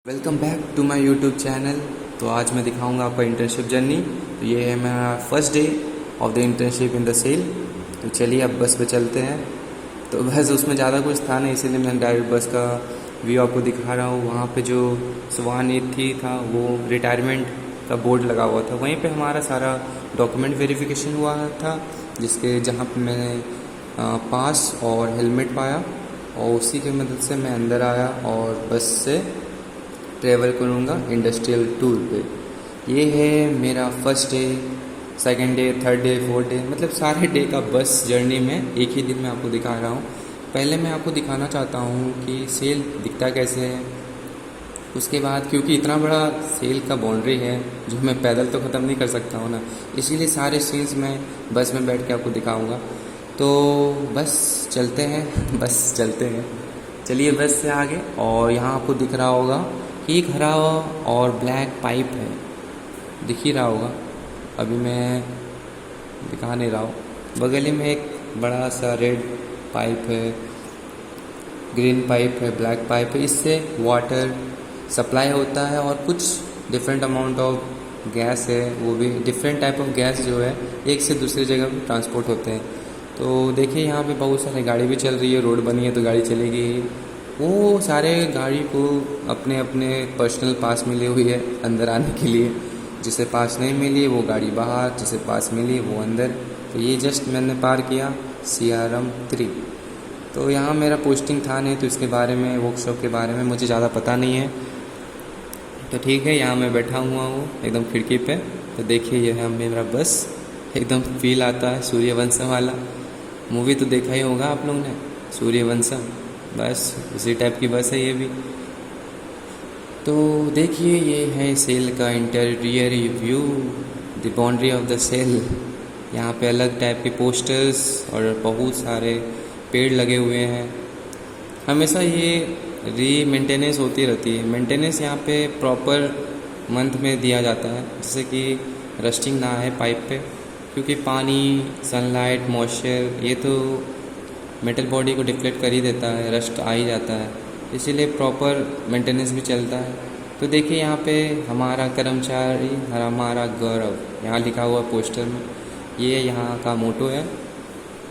Welcome back to my YouTube channel. तो आज मैं दिखाऊंगा आपका इंटर्नशिप जर्नी। तो ये है मेरा first day of the internship in the cell. तो चलिए अब बस पे चलते हैं। तो बस उसमें ज़्यादा कुछ था नहीं, इसीलिए मैं डायरेक्ट बस का व्यू आपको दिखा रहा हूँ। वहाँ पे जो स्वान थी था वो रिटायरमेंट का बोर्ड लगा हुआ था, वहीं पे हमारा सारा डॉक्यूमेंट वेरिफिकेशन हुआ था, जिसके जहाँ पे मैंने पास और हेलमेट पाया, और उसी की मदद से मैं अंदर आया और बस से ट्रैवल करूँगा इंडस्ट्रियल टूर पे। ये है मेरा first day, second day, third day, fourth day, मतलब सारे डे का बस जर्नी में एक ही दिन में आपको दिखा रहा हूँ। पहले मैं आपको दिखाना चाहता हूँ कि सेल दिखता कैसे है। उसके बाद क्योंकि इतना बड़ा सेल का बाउंड्री है जो मैं पैदल तो ख़त्म नहीं कर सकता हूँ ना, इसीलिए सारे सीन्स मैं बस में बैठ के आपको दिखाऊँगा। तो बस चलते हैं, बस चलते हैं। चलिए बस से आगे, और यहाँ आपको दिख रहा होगा एक हरा और ब्लैक पाइप है, दिख ही रहा होगा, अभी मैं दिखा नहीं रहा हूँ। बगल ही में एक बड़ा सा रेड पाइप है, ग्रीन पाइप है, ब्लैक पाइप है। इससे वाटर सप्लाई होता है और कुछ डिफरेंट अमाउंट ऑफ गैस है, वो भी डिफरेंट टाइप ऑफ गैस जो है एक से दूसरी जगह पे ट्रांसपोर्ट होते हैं। तो देखिए यहाँ पे बहुत सारी गाड़ी भी चल रही है, रोड बनी है तो गाड़ी चलेगी ही। वो सारे गाड़ी को अपने अपने पर्सनल पास मिली हुई है अंदर आने के लिए। जिसे पास नहीं मिली वो गाड़ी बाहर, जिसे पास मिली वो अंदर। तो ये जस्ट मैंने पार किया CRM 3। तो यहाँ मेरा पोस्टिंग था नहीं, तो इसके बारे में, वर्कशॉप के बारे में मुझे ज़्यादा पता नहीं है। तो ठीक है, यहाँ मैं बैठा हुआ हूँ एकदम खिड़की पे। तो देखिए यह है मेरा बस, एकदम फील आता है सूर्यवंशम वाला। मूवी तो देखा ही होगा आप लोगों ने, सूर्यवंशम, बस उसी टाइप की बस है ये भी। तो देखिए ये है सेल का interior view, the boundary of the cell. यहाँ पे अलग टाइप के पोस्टर्स और बहुत सारे पेड़ लगे हुए हैं। हमेशा ये मेंटेनेंस होती रहती है। मेंटेनेंस यहाँ पे प्रॉपर मंथ में दिया जाता है, जैसे कि रस्टिंग ना है पाइप पे, क्योंकि पानी, सनलाइट, मॉइस्चर ये तो मेटल बॉडी को डिफ्लेक्ट कर ही देता है, रस्ट आ ही जाता है, इसीलिए प्रॉपर मेंटेनेंस भी चलता है। तो देखिए यहाँ पे हमारा कर्मचारी, हमारा गौरव, यहाँ लिखा हुआ पोस्टर में। ये यहाँ का मोटो है,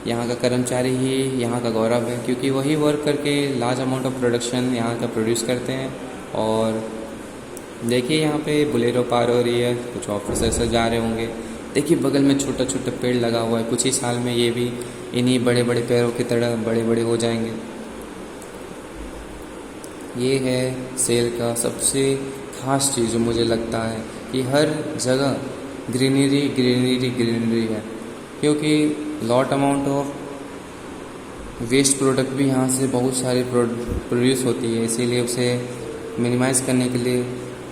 यहाँ का कर्मचारी ही यहाँ का गौरव है, क्योंकि वही वर्क करके लार्ज अमाउंट ऑफ प्रोडक्शन यहाँ का प्रोड्यूस करते हैं। और देखिए यहाँ पे बुलेरो पार हो रही है, कुछ ऑफिसर्स जा रहे होंगे। देखिए बगल में छोटा छोटा पेड़ लगा हुआ है, कुछ ही साल में ये भी इन्हीं बड़े बड़े पेड़ों की तरह बड़े बड़े हो जाएंगे। ये है सेल का सबसे ख़ास चीज़ जो मुझे लगता है कि हर जगह ग्रीनरी ग्रीनरी ग्रीनरी है, क्योंकि lot amount of waste product भी यहाँ से बहुत सारे प्रोड्यूस होती है, इसीलिए उसे मिनिमाइज़ करने के लिए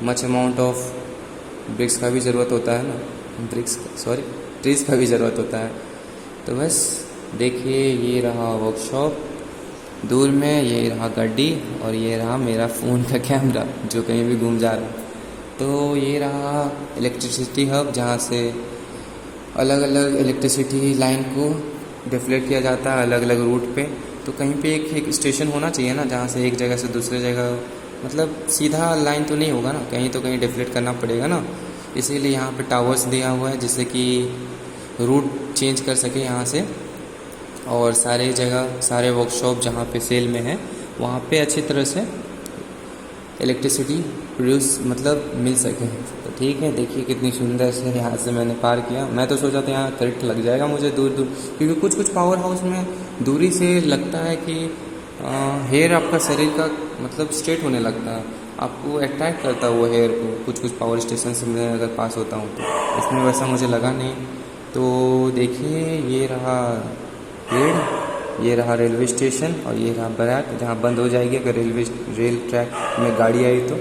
मच अमाउंट ऑफ ब्रिक्स का भी ज़रूरत होता है ना, ट्रीज़ का भी ज़रूरत होता है। तो बस देखिए ये रहा वर्कशॉप, दूर में ये रहा गाड़ी, और ये रहा मेरा फ़ोन का कैमरा जो कहीं भी घूम जा रहा है। तो ये रहा इलेक्ट्रिसिटी हब, जहाँ से अलग अलग इलेक्ट्रिसिटी लाइन को डिफ्लेक्ट किया जाता है अलग अलग रूट पे। तो कहीं पे एक स्टेशन होना चाहिए ना, जहाँ से एक जगह से दूसरे जगह, मतलब सीधा लाइन तो नहीं होगा ना, कहीं तो कहीं डिफ्लेक्ट करना पड़ेगा ना। इसीलिए यहाँ पे टावर्स दिया हुआ है, जिससे कि रूट चेंज कर सके यहाँ से, और सारे जगह, सारे वर्कशॉप जहाँ पे सेल में है वहाँ पे अच्छी तरह से इलेक्ट्रिसिटी प्रोड्यूस मतलब मिल सके। तो ठीक है, देखिए कितनी सुंदर से यहाँ से मैंने पार किया। मैं तो सोचा था यहाँ करंट लग जाएगा मुझे दूर दूर, क्योंकि कुछ कुछ पावर हाउस में दूरी से लगता है कि हेयर आपका शरीर का मतलब स्ट्रेट होने लगता है, आपको अट्रैक्ट करता है वो हेयर को। कुछ कुछ पावर स्टेशन से मैं अगर पास होता हूँ तो इसमें वैसा मुझे लगा नहीं। तो देखिए ये रहा पेड़, ये रहा रेलवे स्टेशन, और ये रहा बैराक जहाँ बंद हो जाएगी अगर रेल ट्रैक में गाड़ी आई तो।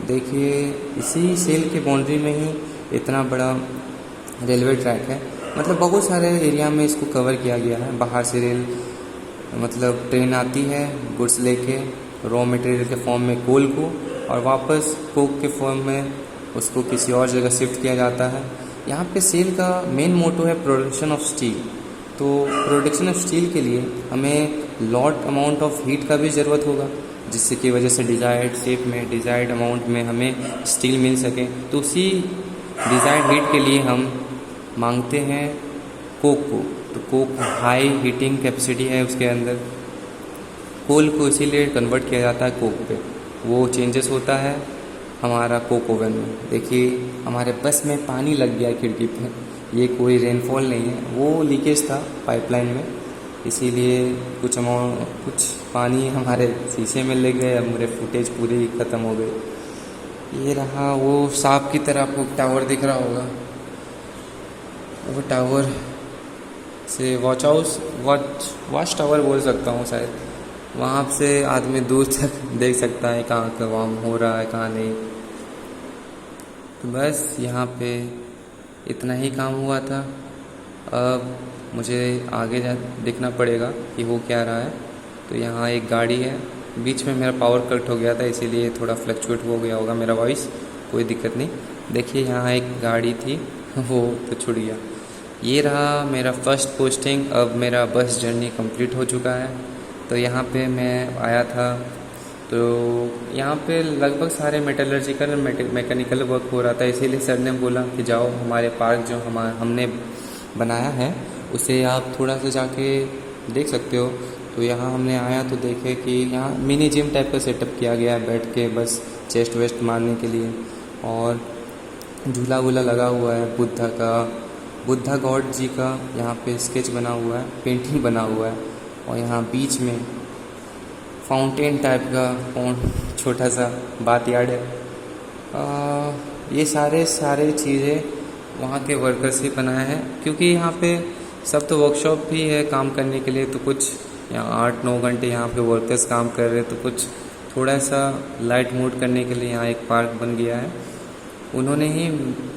देखिए इसी सेल के बाउंड्री में ही इतना बड़ा रेलवे ट्रैक है, मतलब बहुत सारे एरिया में इसको कवर किया गया है। बाहर से रेल मतलब ट्रेन आती है गुड्स लेके, रॉ मटेरियल के फॉर्म में कोल को, और वापस कोक के फॉर्म में उसको किसी और जगह शिफ्ट किया जाता है। यहाँ पे सेल का मेन मोटो है प्रोडक्शन ऑफ स्टील। तो प्रोडक्शन ऑफ स्टील के लिए हमें लॉट अमाउंट ऑफ हीट का भी ज़रूरत होगा, जिससे की वजह से डिज़ायर्ड शेप में, डिज़ायर्ड अमाउंट में हमें स्टील मिल सके। तो उसी डिज़ायर्ड हीट के लिए हम मांगते हैं कोक को। तो कोक हाई हीटिंग कैपेसिटी है उसके अंदर, कोल को इसीलिए कन्वर्ट किया जाता है कोक पे। वो चेंजेस होता है हमारा कोक ओवन में। देखिए हमारे बस में पानी लग गया खिड़की पे, ये कोई रेनफॉल नहीं है, वो लीकेज था पाइपलाइन में, इसीलिए कुछ पानी हमारे शीशे में लग गए। अब मेरे फुटेज पूरी ख़त्म हो गई। ये रहा वो सांप की तरह आपको टावर दिख रहा होगा, वो टावर से वॉच टावर बोल सकता हूँ शायद। वहाँ से आदमी दूर तक देख सकता है कहाँ का काम हो रहा है कहाँ नहीं। तो बस यहाँ पे इतना ही काम हुआ था। अब मुझे आगे देखना पड़ेगा कि हो क्या रहा है। तो यहाँ एक गाड़ी है, बीच में मेरा पावर कट हो गया था इसीलिए थोड़ा फ्लक्चुएट हो गया होगा मेरा वॉइस, कोई दिक्कत नहीं। देखिए यहाँ एक गाड़ी थी वो तो छूट गया। ये रहा मेरा फर्स्ट पोस्टिंग। अब मेरा बस जर्नी कंप्लीट हो चुका है। तो यहाँ पे मैं आया था, तो यहाँ पे लगभग सारे मेटलर्जिकल मैकेनिकल वर्क हो रहा था, इसीलिए सर ने बोला कि जाओ हमारे पार्क जो हमने बनाया है उसे आप थोड़ा सा जाके देख सकते हो। तो यहाँ हमने आया तो देखे कि यहाँ मिनी जिम टाइप का सेटअप किया गया है, बैठ के बस चेस्ट वेस्ट मारने के लिए। और झूला वूला लगा हुआ है बुद्धा गॉड जी का यहाँ पे स्केच बना हुआ है, पेंटिंग बना हुआ है। और यहाँ बीच में फाउंटेन टाइप का पॉन्ड छोटा सा बात यार्ड है। ये सारे चीज़ें वहाँ के वर्कर्स ही बनाए हैं, क्योंकि यहाँ पे सब तो वर्कशॉप भी है काम करने के लिए। तो कुछ यहाँ 8-9 घंटे यहाँ पे वर्कर्स काम कर रहे हैं, तो कुछ थोड़ा सा लाइट मूड करने के लिए यहाँ एक पार्क बन गया है। उन्होंने ही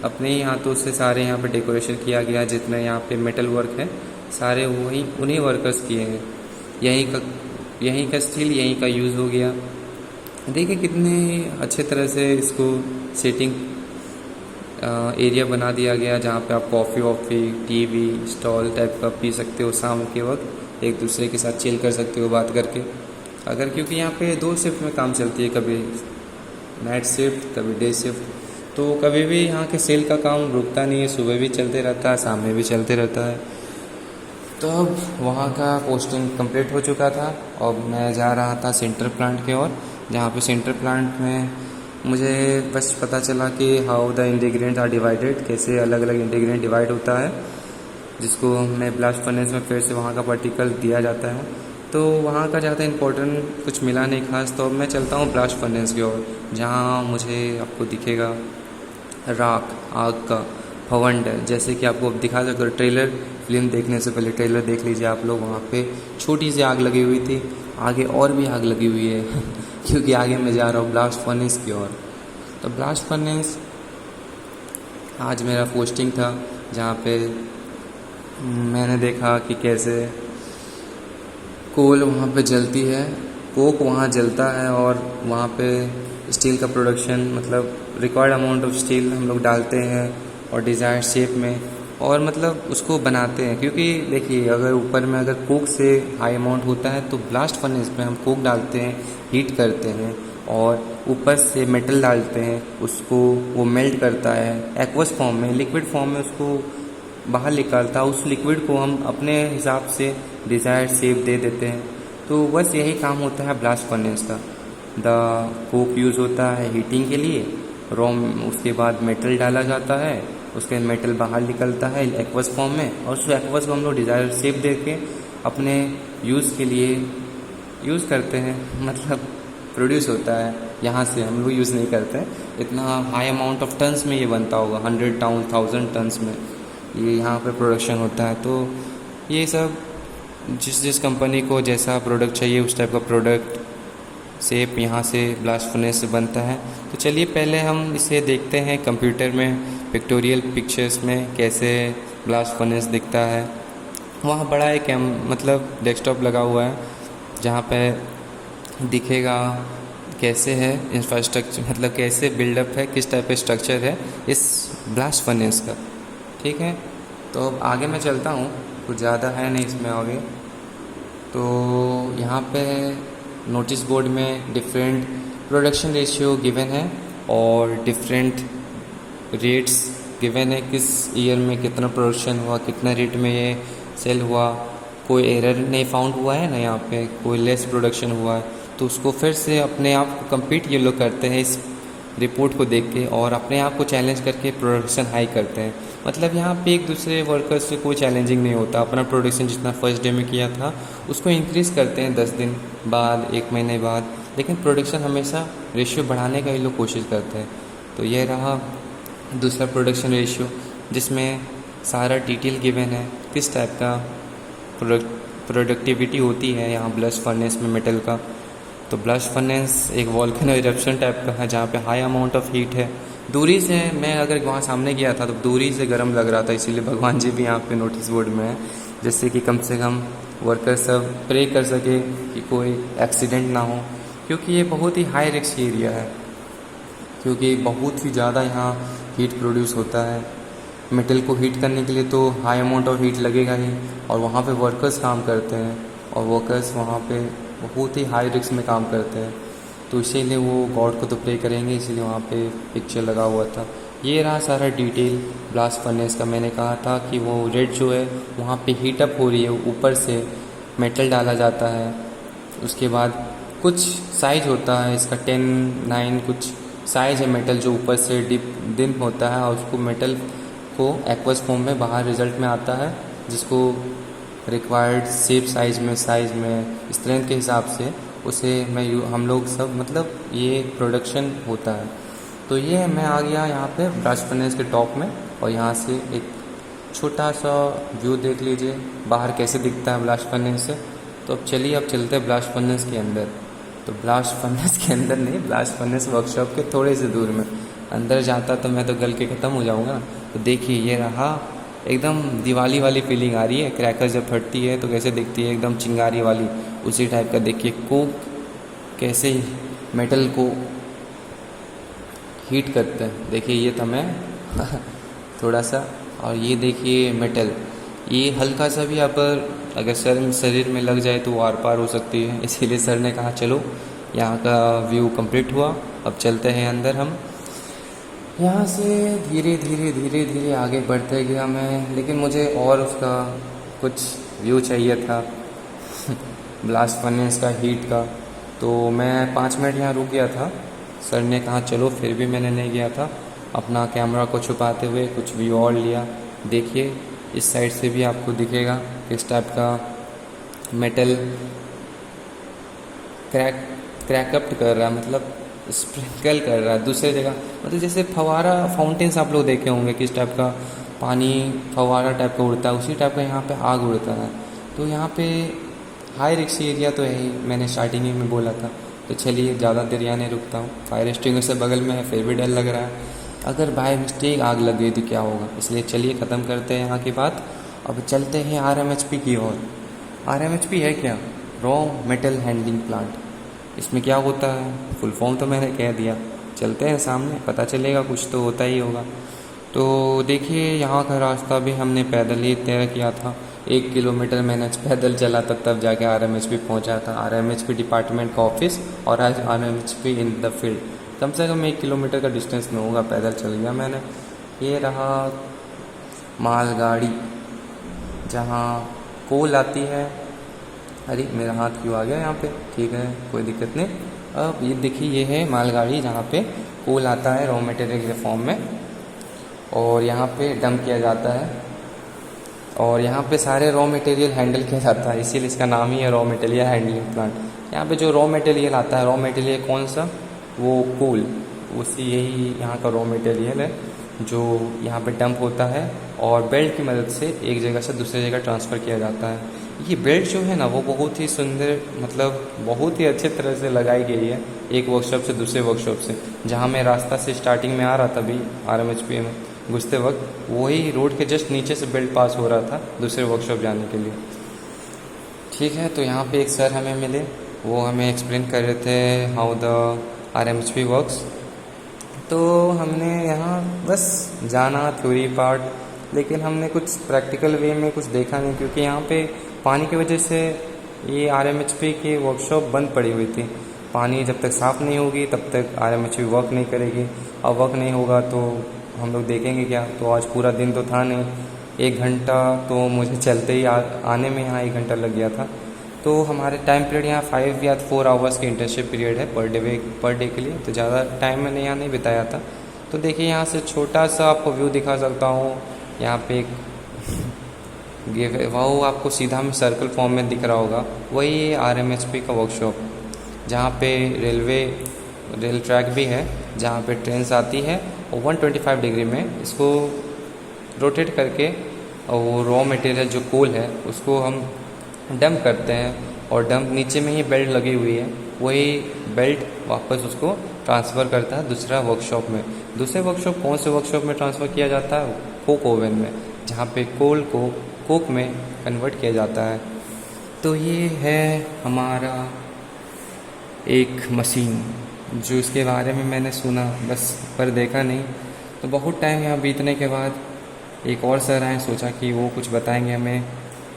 अपने ही हाथों से सारे यहाँ पे डेकोरेशन किया गया। जितने यहाँ पे मेटल वर्क है सारे उन्हीं वर्कर्स किए हैं। यहीं का स्टील यहीं का यूज़ हो गया। देखिए कितने अच्छे तरह से इसको सेटिंग एरिया बना दिया गया, जहाँ पे आप कॉफ़ी टीवी स्टॉल टाइप का पी सकते हो शाम के वक्त, एक दूसरे के साथ चिल कर सकते हो बात करके। अगर क्योंकि यहाँ पे 2 शिफ्ट में काम चलती है, कभी नाइट शिफ्ट कभी डे शिफ्ट, तो कभी भी यहाँ के सेल का काम रुकता नहीं है, सुबह भी चलते रहता है शाम में भी चलते रहता है। तो अब वहाँ का पोस्टिंग कंप्लीट हो चुका था और मैं जा रहा था सेंटर प्लांट की ओर, जहाँ पे सेंटर प्लांट में मुझे बस पता चला कि हाउ द इंटीग्रेंट्स आर डिवाइडेड, कैसे अलग अलग इंटीग्रेंट डिवाइड होता है, जिसको हमें ब्लास्ट फर्नेस में फिर से वहाँ का पार्टिकल दिया जाता है। तो वहाँ का ज़्यादा इम्पोर्टेंट कुछ मिला नहीं खास। तो अब मैं चलता हूँ ब्लास्ट फर्नेस की ओर, जहाँ मुझे आपको दिखेगा राख आग का भवंडर, जैसे कि आपको अब दिखा सकते हो। ट्रेलर फिल्म देखने से पहले ट्रेलर देख लीजिए आप लोग। वहाँ पे छोटी सी आग लगी हुई थी, आगे और भी आग लगी हुई है क्योंकि आगे मैं जा रहा हूँ ब्लास्ट फर्नेस की ओर। तो ब्लास्ट फर्नेस आज मेरा पोस्टिंग था, जहाँ पे मैंने देखा कि कैसे कोल वहाँ पे जलती है, कोक वहाँ जलता है, और वहाँ पे स्टील का प्रोडक्शन, मतलब रिक्वायर्ड अमाउंट ऑफ स्टील हम लोग डालते हैं और डिज़ायर्ड शेप में, और मतलब उसको बनाते हैं। क्योंकि देखिए अगर ऊपर में अगर कोक से हाई अमाउंट होता है तो ब्लास्ट फर्नेस में हम कोक डालते हैं, हीट करते हैं और ऊपर से मेटल डालते हैं, उसको वो मेल्ट करता है एक्वस फॉर्म में, लिक्विड फॉर्म में उसको बाहर निकालता है। उस लिक्विड को हम अपने हिसाब से डिज़ायर्ड शेप दे देते हैं। तो बस यही काम होता है ब्लास्ट फर्नेस का। द कोक यूज़ होता है हीटिंग के लिए, उसके बाद मेटल डाला जाता है, उसके मेटल बाहर निकलता है एक्वस फॉर्म में, और उस एक्वस को हम लोग डिज़ायर्ड शेप दे के अपने यूज़ के लिए यूज़ करते हैं, मतलब प्रोड्यूस होता है। यहाँ से हम लोग यूज़ नहीं करते, इतना हाई अमाउंट ऑफ टन्स में ये बनता होगा, 100,000 टन्स में ये यहाँ पे प्रोडक्शन होता है। तो ये सब जिस कंपनी को जैसा प्रोडक्ट चाहिए उस टाइप का प्रोडक्ट शेप यहाँ से ब्लास्ट फर्नेस से बनता है। तो चलिए पहले हम इसे देखते हैं कंप्यूटर में, पिक्टोरियल पिक्चर्स में कैसे ब्लास्ट फर्नेस दिखता है। वहाँ बड़ा एक मतलब डेस्कटॉप लगा हुआ है, जहाँ पे दिखेगा कैसे है इंफ्रास्ट्रक्चर, मतलब कैसे बिल्डअप है, किस टाइप का स्ट्रक्चर है इस ब्लास्ट फर्नेस का। ठीक है, तो अब आगे मैं चलता हूँ, कुछ ज़्यादा है नहीं इसमें आगे। तो यहाँ पे नोटिस बोर्ड में डिफरेंट प्रोडक्शन रेशियो गिवन है और डिफरेंट रेट्स गिवन है, किस ईयर में कितना प्रोडक्शन हुआ, कितना रेट में ये सेल हुआ, कोई एरर नहीं फाउंड हुआ है ना, यहाँ पे कोई लेस प्रोडक्शन हुआ है, तो उसको फिर से अपने आप को कम्पीट ये लोग करते हैं इस रिपोर्ट को देख के और अपने आप को चैलेंज करके प्रोडक्शन हाई करते हैं। मतलब यहाँ पे एक दूसरे वर्कर्स से कोई चैलेंजिंग नहीं होता, अपना प्रोडक्शन जितना फर्स्ट डे में किया था उसको इंक्रीज़ करते हैं 10 दिन बाद, 1 महीने बाद, लेकिन प्रोडक्शन हमेशा रेशियो बढ़ाने का ये लोग कोशिश करते हैं। तो ये रहा दूसरा प्रोडक्शन रेशियो, जिसमें सारा डिटेल गिवन है, किस टाइप का प्रोडक्टिविटी होती है यहाँ ब्लास्ट फर्नेस में मेटल का। तो ब्लास्ट फर्नेस एक वॉल्केनो इरप्शन टाइप का है जहाँ पे हाई अमाउंट ऑफ हीट है। दूरी से मैं अगर वहाँ सामने गया था तो दूरी से गर्म लग रहा था, इसीलिए भगवान जी भी यहाँ पे नोटिस बोर्ड में है, जिससे कि कम से कम वर्कर सब प्रे कर सके कि कोई एक्सीडेंट ना हो, क्योंकि ये बहुत ही हाई रिस्क एरिया है, क्योंकि बहुत ही ज़्यादा यहाँ हीट प्रोड्यूस होता है। मेटल को हीट करने के लिए तो हाई अमाउंट ऑफ हीट लगेगा ही, और वहाँ पे वर्कर्स काम करते हैं और वर्कर्स वहाँ पे बहुत ही हाई रिस्क में काम करते हैं, तो इसीलिए वो गॉड को तो प्रे करेंगे, इसीलिए वहाँ पे पिक्चर लगा हुआ था। ये रहा सारा डिटेल ब्लास्ट फर्नेस का। मैंने कहा था कि वो रेड जो है वहाँ पे हीट अप हो रही है, ऊपर से मेटल डाला जाता है, उसके बाद कुछ साइज होता है इसका 10, 9 कुछ साइज है मेटल जो ऊपर से डिप होता है, और उसको मेटल को एक्वस फॉर्म में बाहर रिजल्ट में आता है, जिसको रिक्वायर्ड शेप साइज में स्ट्रेंथ के हिसाब से उसे हम लोग सब मतलब ये प्रोडक्शन होता है। तो ये मैं आ गया यहाँ पे ब्लास्ट फर्नेस के टॉप में, और यहाँ से एक छोटा सा व्यू देख लीजिए बाहर कैसे दिखता है ब्लास्ट फर्नेस से। तो अब चलिए अब चलते हैं ब्लास्ट फर्नेस के अंदर। तो ब्लास्ट फर्नेस के अंदर नहीं, ब्लास्ट फर्नेस वर्कशॉप के थोड़े से दूर में। अंदर जाता तो मैं तो गल के ख़त्म हो जाऊँगा ना। तो देखिए ये रहा, एकदम दिवाली वाली फीलिंग आ रही है, क्रैकर जब फटती है तो कैसे दिखती है, एकदम चिंगारी वाली, उसी टाइप का। देखिए कोक कैसे मेटल को हीट करते हैं, देखिए ये था मैं थोड़ा सा, और ये देखिए मेटल, ये हल्का सा भी यहाँ पर अगर शरीर में लग जाए तो वो आर पार हो सकती है, इसीलिए सर ने कहा चलो यहाँ का व्यू कंप्लीट हुआ, अब चलते हैं अंदर। हम यहाँ से धीरे धीरे आगे बढ़ते गया मैं, लेकिन मुझे और उसका कुछ व्यू चाहिए था ब्लास्ट फर्नेस का, हीट का। तो मैं 5 मिनट यहाँ रुक गया था, सर ने कहा चलो, फिर भी मैंने नहीं गया था। अपना कैमरा को छुपाते हुए कुछ व्यू और लिया। देखिए इस साइड से भी आपको दिखेगा किस टाइप का मेटल क्रैकअप कर रहा है, मतलब स्प्रिंकल कर रहा है दूसरे जगह, मतलब जैसे फवारा फाउंटेन्स आप लोग देखे होंगे किस टाइप का पानी फवारा टाइप का उड़ता है, उसी टाइप का यहाँ पे आग उड़ता है। तो यहाँ पे हाई रिस्क एरिया तो है ही, मैंने स्टार्टिंग में बोला था। तो चलिए ज़्यादा देर यहाँ नहीं रुकता हूँ, फायर एक्सटिंग्विशर बगल में है, फिर भी डर लग रहा है अगर बाय मिस्टेक आग लग गई तो क्या होगा, इसलिए चलिए ख़त्म करते हैं यहाँ की बात। अब चलते हैं RMHP की ओर। RMHP है क्या? Raw metal handling plant. इसमें क्या होता है, फुल फॉर्म तो मैंने कह दिया, चलते हैं सामने पता चलेगा, कुछ तो होता ही होगा। तो देखिए यहाँ का रास्ता भी हमने पैदल ही तय किया था, 1 किलोमीटर मैंने पैदल चला था, तब जाके RMHP पहुँचा था। RMHP डिपार्टमेंट का ऑफिस और आज RMHP इन द फील्ड, कम से कम 1 किलोमीटर का डिस्टेंस में होगा, पैदल चल गया मैंने। ये रहा मालगाड़ी जहाँ कोल आती है। अरे मेरा हाथ क्यों आ गया यहाँ पे, ठीक है कोई दिक्कत नहीं। अब ये देखिए ये है मालगाड़ी जहाँ पे कोल आता है रॉ मटेरियल के फॉर्म में, और यहाँ पे डंप किया जाता है, और यहाँ पे सारे रॉ मटेरियल हैंडल किया जाता है, इसीलिए इसका नाम ही है रॉ मटेरियल हैंडलिंग प्लांट। यहाँ पे जो रॉ मटेरियल आता है, रॉ मटेरियल कौन सा, वो कोल, उसी यही यहाँ का रॉ मटेरियल है जो यहाँ पे डंप होता है और बेल्ट की मदद से एक जगह से दूसरी जगह ट्रांसफ़र किया जाता है। ये बेल्ट जो है ना वो बहुत ही सुंदर, मतलब बहुत ही अच्छे तरह से लगाई गई है, एक वर्कशॉप से दूसरे वर्कशॉप से। जहाँ मैं रास्ता से स्टार्टिंग में आ रहा था अभी RMHP में घुसते वक्त, वही रोड के जस्ट नीचे से बेल्ट पास हो रहा था दूसरे वर्कशॉप जाने के लिए। ठीक है, तो यहाँ पे एक सर हमें मिले, वो हमें एक्सप्लेन कर रहे थे हाउ द RMHP वर्क्स। तो हमने यहाँ बस जाना थ्योरी पार्ट, लेकिन हमने कुछ प्रैक्टिकल वे में कुछ देखा नहीं, क्योंकि यहाँ पे पानी की वजह से ये RMHP की वर्कशॉप बंद पड़ी हुई थी। पानी जब तक साफ़ नहीं होगी तब तक RMHP वर्क नहीं करेगी। अब वर्क नहीं होगा तो हम लोग देखेंगे क्या। तो आज पूरा दिन तो था नहीं, 1 घंटा तो मुझे चलते ही आने में यहाँ 1 घंटा लग गया था। तो हमारे टाइम पीरियड यहाँ 5 या 4 आवर्स की इंटर्नशिप पीरियड है पर डे के लिए, तो ज़्यादा टाइम मैंने यहाँ नहीं बिताया था। तो देखिए यहाँ से छोटा सा आपको व्यू दिखा सकता हूँ। यहाँ पे एक गिव है, वो आपको सीधा में सर्कल फॉर्म में दिख रहा होगा, वही RMHP का वर्कशॉप, जहाँ पे रेल ट्रैक भी है, जहाँ पे ट्रेन आती है और 125 डिग्री में इसको रोटेट करके और वो रॉ मटेरियल जो कोल है उसको हम डंप करते हैं, और डंप नीचे में ही बेल्ट लगी हुई है, वही बेल्ट वापस उसको ट्रांसफ़र करता है दूसरे वर्कशॉप। कौन से वर्कशॉप में ट्रांसफ़र किया जाता है? कोक ओवन में, जहाँ पे कोल को कोक में कन्वर्ट किया जाता है। तो ये है हमारा एक मशीन, जो इसके बारे में मैंने सुना बस, पर देखा नहीं। तो बहुत टाइम यहाँ बीतने के बाद एक और सर आए, सोचा कि वो कुछ बताएंगे हमें,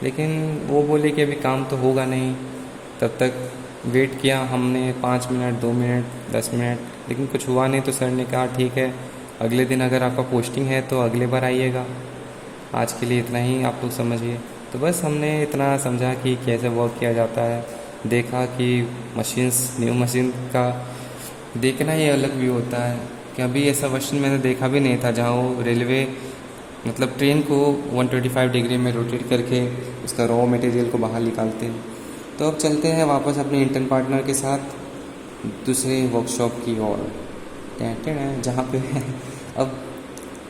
लेकिन वो बोले कि अभी काम तो होगा नहीं। तब तक वेट किया हमने 5 मिनट, 2 मिनट, 10 मिनट, लेकिन कुछ हुआ नहीं। तो सर ने कहा ठीक है, अगले दिन अगर आपका पोस्टिंग है तो अगले बार आइएगा, आज के लिए इतना ही आप लोग समझिए। तो बस हमने इतना समझा कि कैसे वर्क किया जाता है, देखा कि न्यू मशीन का देखना ही अलग व्यू होता है। कि अभी ऐसा मशीन मैंने देखा भी नहीं था, जहाँ वो रेलवे मतलब ट्रेन को 125 डिग्री में रोटेट करके उसका रॉ मटेरियल को बाहर निकालते हैं। तो अब चलते हैं वापस अपने इंटर्न पार्टनर के साथ दूसरे वर्कशॉप की ओर, जहाँ पे अब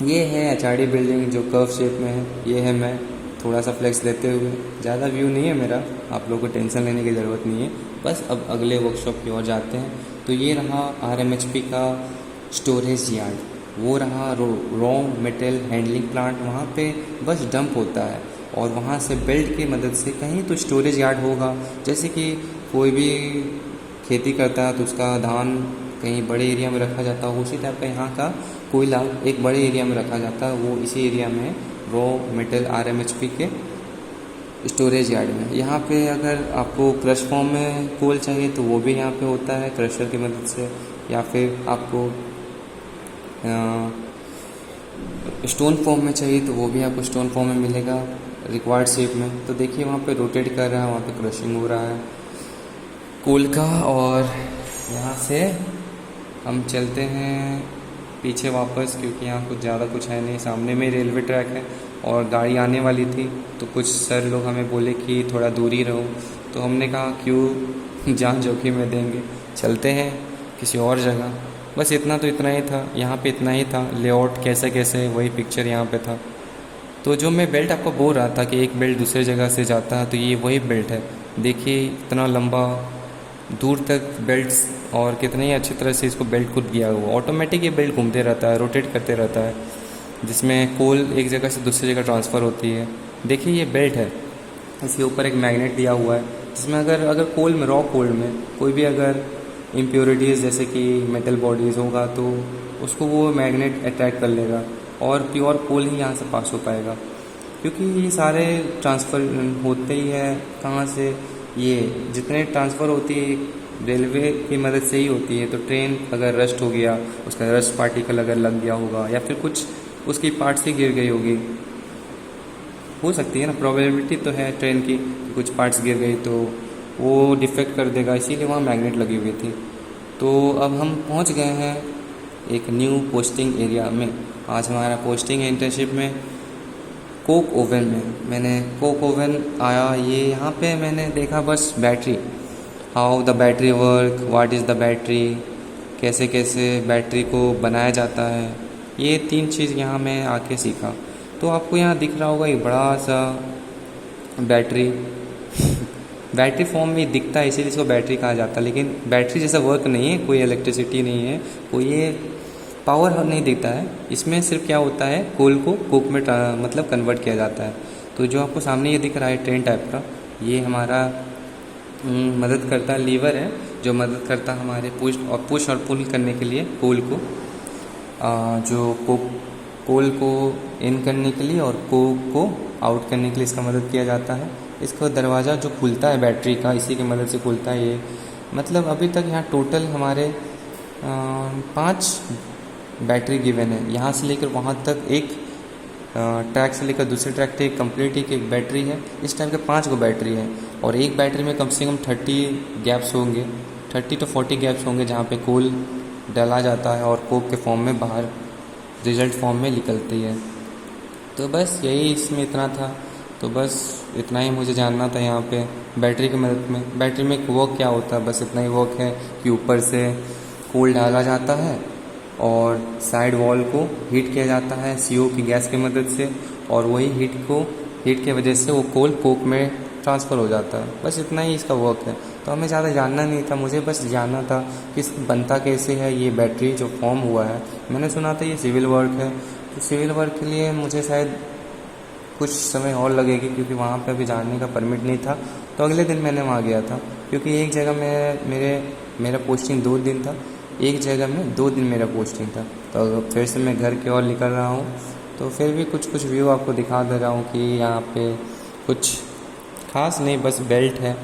ये है HRD बिल्डिंग जो कर्व शेप में है। ये है मैं थोड़ा सा फ्लेक्स लेते हुए, ज़्यादा व्यू नहीं है मेरा, आप लोगों को टेंशन लेने की ज़रूरत नहीं है। बस अब अगले वर्कशॉप की ओर जाते हैं। तो ये रहा RMHP का स्टोरेज यार्ड, वो रहा रॉ मेटेरियल हैंडलिंग प्लांट, वहाँ पे बस डंप होता है, और वहाँ से बेल्ट की मदद से कहीं तो स्टोरेज यार्ड होगा। जैसे कि कोई भी खेती करता है तो उसका धान कहीं बड़े एरिया में रखा जाता है, उसी टाइप का यहाँ का कोयला एक बड़े एरिया में रखा जाता है, वो इसी एरिया में रॉ मेटेरियल RMHP के स्टोरेज यार्ड में। यहाँ पे अगर आपको क्रश फॉर्म में कोल चाहिए तो वो भी यहाँ पे होता है क्रशर की मदद से, या फिर आपको स्टोन फॉर्म में चाहिए तो वो भी आपको स्टोन फॉर्म में मिलेगा रिक्वायर्ड शेप में। तो देखिए वहाँ पे रोटेट कर रहा है, वहाँ पे क्रशिंग हो रहा है कोल का। और यहाँ से हम चलते हैं पीछे वापस, क्योंकि यहाँ कुछ ज़्यादा कुछ है नहीं, सामने में रेलवे ट्रैक है और गाड़ी आने वाली थी। तो कुछ सर लोग हमें बोले कि थोड़ा दूरी रहो, तो हमने कहा क्यों जान जोखिम में देंगे, चलते हैं किसी और जगह। बस इतना ही था, यहाँ पे इतना ही था। लेआउट कैसे वही पिक्चर यहाँ पे था। तो जो मैं बेल्ट आपको बोल रहा था कि एक बेल्ट दूसरे जगह से जाता है, तो ये वही बेल्ट है। देखिए इतना लंबा दूर तक बेल्ट्स, और कितनी अच्छी तरह से इसको बेल्ट खुद किया हुआ। ऑटोमेटिक ये बेल्ट घूमते रहता है, रोटेट करते रहता है, जिसमें कोल एक जगह से दूसरी जगह ट्रांसफ़र होती है। देखिए ये बेल्ट है, इसके ऊपर एक मैग्नेट दिया हुआ है, जिसमें अगर कोल में, रॉ कोल में कोई भी अगर इम्प्योरिटीज़ जैसे कि मेटल बॉडीज़ होगा तो उसको वो मैग्नेट अट्रैक्ट कर लेगा, और प्योर कोल ही यहाँ से पास हो पाएगा। क्योंकि ये सारे ट्रांसफ़र होते ही है कहाँ से, ये जितने ट्रांसफ़र होती है रेलवे की मदद से ही होती है। तो ट्रेन अगर रस्ट हो गया, उसका रस्ट पार्टिकल अगर लग गया होगा, या फिर कुछ उसकी पार्ट्स ही गिर गई होगी, हो सकती है ना, प्रोबेबिलिटी तो है ट्रेन की, कुछ पार्ट्स गिर गई तो वो डिफेक्ट कर देगा, इसीलिए वहाँ मैग्नेट लगी हुई थी। तो अब हम पहुँच गए हैं एक न्यू पोस्टिंग एरिया में। आज हमारा पोस्टिंग है इंटर्नशिप में कोक ओवन में। मैंने कोक ओवन आया, ये यहाँ पे मैंने देखा बस battery, how the battery work, what is the battery, कैसे कैसे बैटरी को बनाया जाता है, ये 3 चीज़ यहाँ मैं आके सीखा। तो आपको यहाँ दिख रहा होगा एक बड़ा सा बैटरी बैटरी फॉर्म में दिखता है, इसीलिए इसको बैटरी कहा जाता है, लेकिन बैटरी जैसा वर्क नहीं है, कोई इलेक्ट्रिसिटी नहीं है, कोई ये पावर नहीं देता है। इसमें सिर्फ क्या होता है, कोल को कोक में मतलब कन्वर्ट किया जाता है। तो जो आपको सामने ये दिख रहा है ट्रेन टाइप का, ये हमारा मदद करता है, लीवर है जो मदद करता है हमारे पुश और पुल करने के लिए कोल को, जो कोल को इन करने के लिए और कोक को आउट करने के लिए इसका मदद किया जाता है। इसका दरवाज़ा जो खुलता है बैटरी का, इसी की मदद से खुलता है ये। मतलब अभी तक यहाँ टोटल हमारे 5 बैटरी गिवन है, यहाँ से लेकर वहाँ तक एक ट्रैक से लेकर दूसरे ट्रैक तक एक कंप्लीट एक बैटरी है। इस टाइप के 5 गो बैटरी है और एक बैटरी में कम से कम 30 गैप्स होंगे, 30 to 40 गैप्स होंगे जहाँ पे कोल डाला जाता है और कोक के फॉर्म में बाहर रिजल्ट फॉर्म में निकलती है। तो बस यही इसमें इतना था। तो बस इतना ही मुझे जानना था यहाँ पे बैटरी की मदद में। बैटरी में एक वर्क क्या होता है, बस इतना ही वर्क है कि ऊपर से कोल डाला जाता है और साइड वॉल को हीट किया जाता है CO की गैस की मदद से, और वही हीट की वजह से वो कोल कोक में ट्रांसफ़र हो जाता है। बस इतना ही इसका वर्क है। तो हमें ज़्यादा जानना नहीं था, मुझे बस जानना था कि बनता कैसे है ये बैटरी जो फॉर्म हुआ है। मैंने सुना था ये सिविल वर्क है, तो सिविल वर्क के लिए मुझे शायद कुछ समय और लगेगी क्योंकि वहाँ पे अभी जाने का परमिट नहीं था। तो अगले दिन मैंने वहाँ गया था क्योंकि एक जगह में मेरा पोस्टिंग 2 दिन था, एक जगह में 2 दिन मेरा पोस्टिंग था। तो फिर से मैं घर की ओर निकल रहा हूँ, तो फिर भी कुछ व्यू आपको दिखा दे रहा हूँ कि यहाँ पे कुछ खास नहीं, बस बेल्ट है।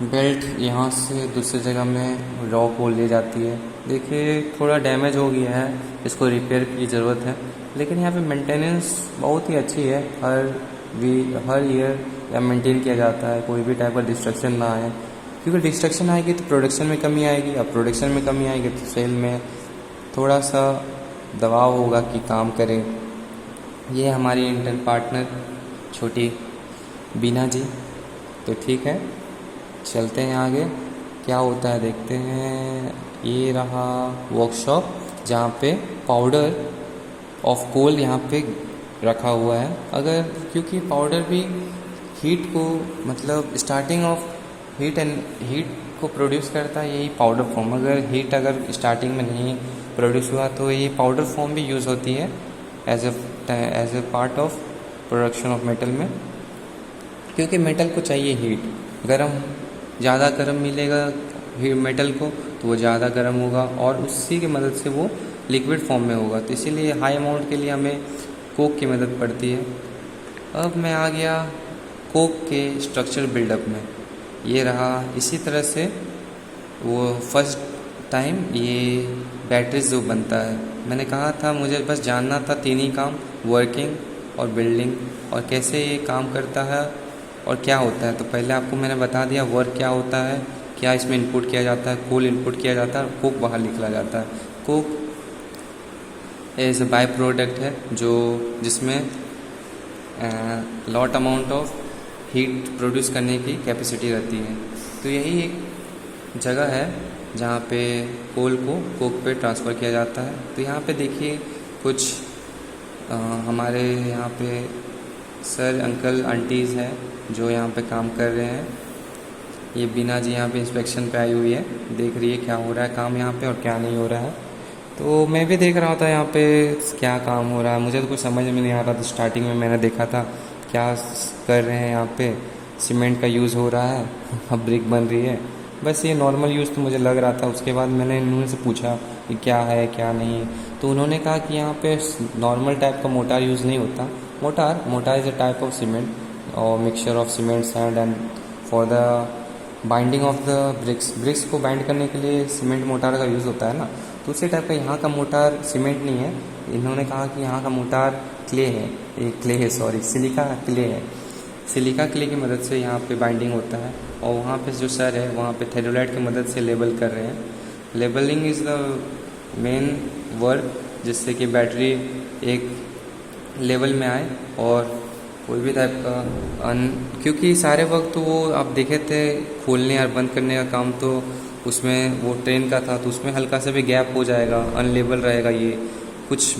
बेल्ट यहाँ से दूसरी जगह में रॉ को ले जाती है। देखिए थोड़ा डैमेज हो गया है, इसको रिपेयर की ज़रूरत है, लेकिन यहाँ पे मेंटेनेंस बहुत ही अच्छी है। हर ईयर या मेंटेन किया जाता है, कोई भी टाइप का डिस्ट्रक्शन ना आए, क्योंकि डिस्ट्रक्शन आएगी तो प्रोडक्शन में कमी आएगी, अब प्रोडक्शन में कमी आएगी तो सेल में थोड़ा सा दबाव होगा कि काम करें। ये हमारी इंटर्न पार्टनर छोटी बीना जी। तो ठीक है, चलते हैं आगे क्या होता है देखते हैं। ये रहा वर्कशॉप जहाँ पे पाउडर ऑफ कोल यहाँ पे रखा हुआ है। अगर क्योंकि पाउडर भी हीट को मतलब स्टार्टिंग ऑफ हीट को प्रोड्यूस करता है, यही पाउडर फॉर्म। अगर स्टार्टिंग में नहीं प्रोड्यूस हुआ तो ये पाउडर फॉर्म भी यूज़ होती है as a part of production of metal में, क्योंकि मेटल को चाहिए हीट। ज़्यादा गर्म मिलेगा मेटल को तो वो ज़्यादा गर्म होगा और उसी की मदद से वो लिक्विड फॉर्म में होगा। तो इसीलिए हाई अमाउंट के लिए हमें कोक की मदद पड़ती है। अब मैं आ गया कोक के स्ट्रक्चर बिल्डअप में। ये रहा इसी तरह से वो फर्स्ट टाइम ये बैटरीज जो बनता है। मैंने कहा था मुझे बस जानना था 3 ही काम, वर्किंग और बिल्डिंग, और कैसे ये काम करता है और क्या होता है। तो पहले आपको मैंने बता दिया वर्क क्या होता है, क्या इसमें इनपुट किया जाता है। कोल इनपुट किया जाता है और कोक बाहर निकला जाता है। Coke as a by product है जिसमें lot amount of heat produce करने की कैपेसिटी रहती है। तो यही एक जगह है जहाँ पे कोल को कोक पे ट्रांसफ़र किया जाता है। तो यहाँ पे देखिए कुछ हमारे यहाँ पे सर अंकल आंटीज़ हैं जो यहाँ पे काम कर रहे हैं। ये बीना जी यहाँ पे इंस्पेक्शन पे आई हुई है, देख रही है क्या हो रहा है काम यहाँ पे और क्या नहीं हो रहा है। तो मैं भी देख रहा था यहाँ पे क्या काम हो रहा है, मुझे तो कुछ समझ में नहीं आ रहा था। स्टार्टिंग में मैंने देखा था क्या कर रहे हैं यहाँ पे, सीमेंट का यूज़ हो रहा है, अब ब्रिक बन रही है, बस ये नॉर्मल यूज़ तो मुझे लग रहा था। उसके बाद मैंने इन्होंने से पूछा कि क्या है क्या नहीं, तो उन्होंने कहा कि यहाँ पे नॉर्मल टाइप का मोटार यूज़ नहीं होता। Mortar is a type of cement और mixture of cement sand and for the binding of the bricks को बाइंड करने के लिए सीमेंट मोटार का यूज़ होता है ना। तो उसी टाइप का यहाँ का मोटार सीमेंट नहीं है। इन्होंने कहा कि यहाँ का मोटार सिलिका क्ले है। सिलिका क्ले की मदद से यहाँ पे बाइंडिंग होता है और वहाँ पे जो सर है वहाँ पे थेरोलाइट की मदद से लेबल कर रहे हैं। Labelling is the main work जिससे कि बैटरी एक लेवल में आए और कोई भी टाइप का क्योंकि सारे वक्त तो वो आप देखे थे खोलने और बंद करने का काम तो उसमें वो ट्रेन का था, तो उसमें हल्का सा भी गैप हो जाएगा, अनलेबल रहेगा। ये कुछ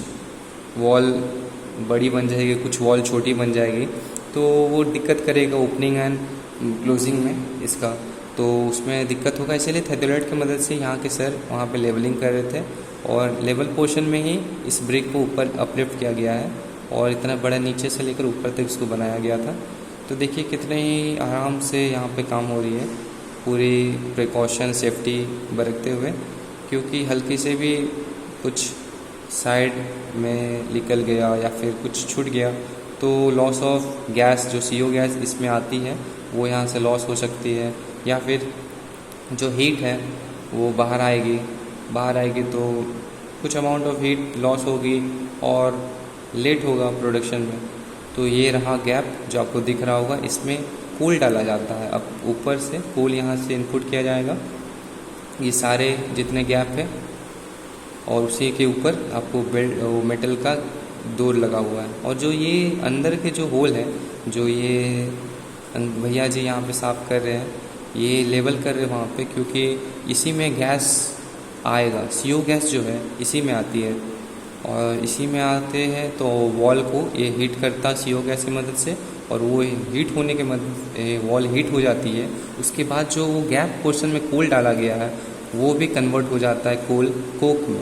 वॉल बड़ी बन जाएगी, कुछ वॉल छोटी बन जाएगी, तो वो दिक्कत करेगा ओपनिंग एंड क्लोजिंग में इसका, तो उसमें दिक्कत होगा। इसीलिए थेरोलाइट की मदद से यहाँ के सर वहाँ पे लेवलिंग कर रहे थे और लेवल पोर्शन में ही इस ब्रिक को ऊपर अपलिफ्ट किया गया है और इतना बड़ा नीचे से लेकर ऊपर तक इसको बनाया गया था। तो देखिए कितने ही आराम से यहाँ पे काम हो रही है, पूरी प्रिकॉशन सेफ्टी बरतते हुए, क्योंकि हल्की से भी कुछ साइड में निकल गया या फिर कुछ छूट गया तो लॉस ऑफ गैस जो CO गैस इसमें आती है वो यहाँ से लॉस हो सकती है, या फिर जो हीट है वो बाहर आएगी तो कुछ अमाउंट ऑफ हीट लॉस होगी और लेट होगा प्रोडक्शन में। तो ये रहा गैप जो आपको दिख रहा होगा, इसमें कूल डाला जाता है। अब ऊपर से कूल यहाँ से इनपुट किया जाएगा, ये सारे जितने गैप है, और उसी के ऊपर आपको वो मेटल का डोर लगा हुआ है। और जो ये अंदर के जो होल है, जो ये भैया जी यहाँ पे साफ़ कर रहे हैं, ये लेवल कर रहे हैं वहाँ पे, क्योंकि इसी में गैस आएगा। CO गैस जो है इसी में आती है, और इसी में आते हैं तो वॉल को ये हीट करता CO गैस की मदद से, और वो हीट होने के मदद वॉल हीट हो जाती है। उसके बाद जो वो गैप पोर्शन में कोल डाला गया है वो भी कन्वर्ट हो जाता है कोक में।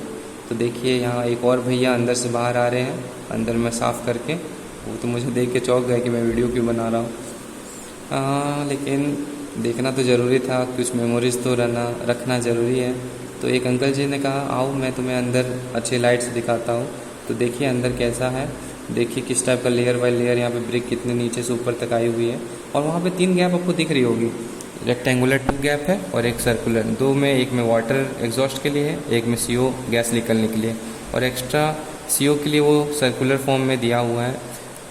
तो देखिए यहाँ एक और भैया अंदर से बाहर आ रहे हैं, अंदर में साफ़ करके। वो तो मुझे देख के चौंक गए कि मैं वीडियो क्यों बना रहा हूँ, लेकिन देखना तो ज़रूरी था, कुछ मेमोरीज़ तो रखना ज़रूरी है। तो एक अंकल जी ने कहा आओ मैं तुम्हें अंदर अच्छे लाइट से दिखाता हूँ। तो देखिए अंदर कैसा है, देखिए किस टाइप का लेयर बाय लेयर यहाँ पे ब्रिक कितने नीचे से ऊपर तक आई हुई है। और वहाँ पे 3 गैप आपको दिख रही होगी, रेक्टेंगुलर 2 गैप है और एक सर्कुलर 2 में, एक में वाटर एग्जॉस्ट के लिए है, एक में CO गैस निकलने के लिए, और एक्स्ट्रा CO के लिए वो सर्कुलर फॉर्म में दिया हुआ है।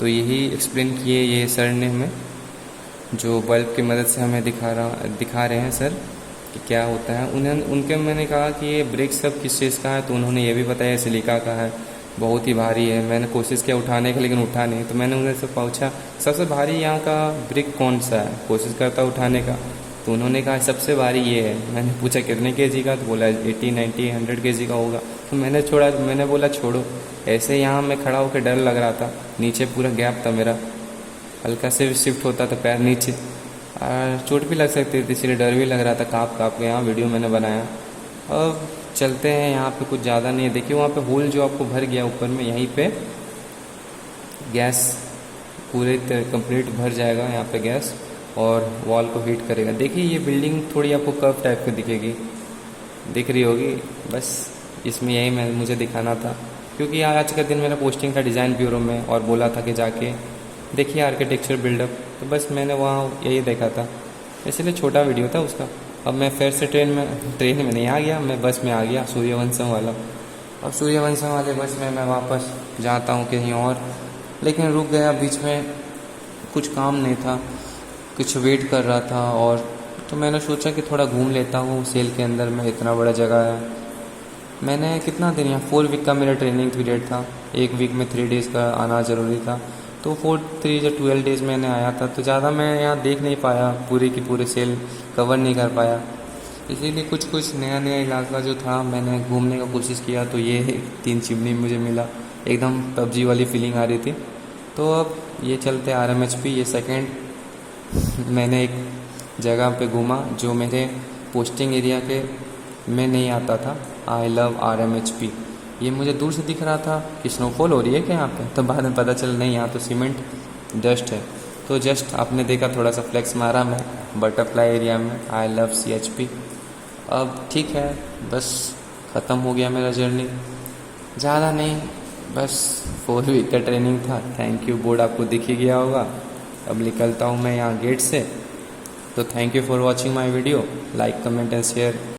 तो यही एक्सप्लेन किए ये सर ने हमें, जो बल्ब की मदद से हमें दिखा रहे हैं सर कि क्या होता है। उनके मैंने कहा कि ये ब्रिक सब किस चीज़ का है, तो उन्होंने ये भी बताया सिलिका का है, बहुत ही भारी है। मैंने कोशिश किया उठाने की लेकिन उठा नहीं। तो मैंने उन्हें से पूछा सबसे भारी यहाँ का ब्रिक कौन सा है, कोशिश करता उठाने का। तो उन्होंने कहा सबसे भारी ये है। मैंने पूछा कितने kg का, तो बोला 80, 90, 100 kg का होगा। तो मैंने बोला छोड़ो, ऐसे यहाँ मैं खड़ा होकर डर लग रहा था, नीचे पूरा गैप था मेरा, हल्का से भी शिफ्ट होता था पैर नीचे और चोट भी लग सकती थी, इसलिए डर भी लग रहा था। काँप के यहाँ वीडियो मैंने बनाया। अब चलते हैं, यहाँ पे कुछ ज़्यादा नहीं है। देखिए वहाँ पे होल जो आपको भर गया ऊपर में, यहीं पे गैस पूरे कंप्लीट भर जाएगा यहाँ पे गैस, और वॉल को हीट करेगा। देखिए ये बिल्डिंग थोड़ी आपको कर्व टाइप की दिखेगी, दिख रही होगी। बस इसमें यही मुझे दिखाना था, क्योंकि आज का दिन मेरा पोस्टिंग था डिज़ाइन ब्यूरो में, और बोला था कि जाके देखिए आर्किटेक्चर बिल्डअप। तो बस मैंने वहाँ यही देखा था, इसलिए छोटा वीडियो था उसका। अब मैं फिर से ट्रेन में नहीं आ गया, मैं बस में आ गया सूर्यवंशम वाला। अब सूर्यवंशम वाले बस में मैं वापस जाता हूँ कहीं और, लेकिन रुक गया बीच में, कुछ काम नहीं था, कुछ वेट कर रहा था। और तो मैंने सोचा कि थोड़ा घूम लेता हूँ सेल के अंदर में, इतना बड़ा जगह है। मैंने कितना दिन यहाँ 4 वीक का मेरा ट्रेनिंग पीरियड था, 1 वीक में 3 डेज़ का आना ज़रूरी था। तो 12 डेज़ मैंने आया था, तो ज़्यादा मैं यहाँ देख नहीं पाया, पूरे की पूरे सेल कवर नहीं कर पाया। इसीलिए कुछ नया इलाका जो था मैंने घूमने का कोशिश किया। तो ये 3 चिमनी मुझे मिला, एकदम PUBG वाली फीलिंग आ रही थी। तो अब ये चलते RMHP, ये सेकंड मैंने एक जगह पे घूमा जो मेरे पोस्टिंग एरिया के में नहीं आता था। आई लव RMHP, ये मुझे दूर से दिख रहा था कि स्नोफॉल हो रही है क्या यहाँ पे, तो बाद में पता चल नहीं, यहाँ तो सीमेंट डस्ट है। तो जस्ट आपने देखा थोड़ा सा फ्लेक्स मारा मैं बटरफ्लाई एरिया में, आई लव CHP। अब ठीक है, बस ख़त्म हो गया मेरा जर्नी, ज़्यादा नहीं, बस 4 वीक का ट्रेनिंग था। थैंक यू बोर्ड आपको दिख ही गया होगा। अब निकलता हूँ मैं यहाँ गेट से। तो thank you for watching my video, like comment and share.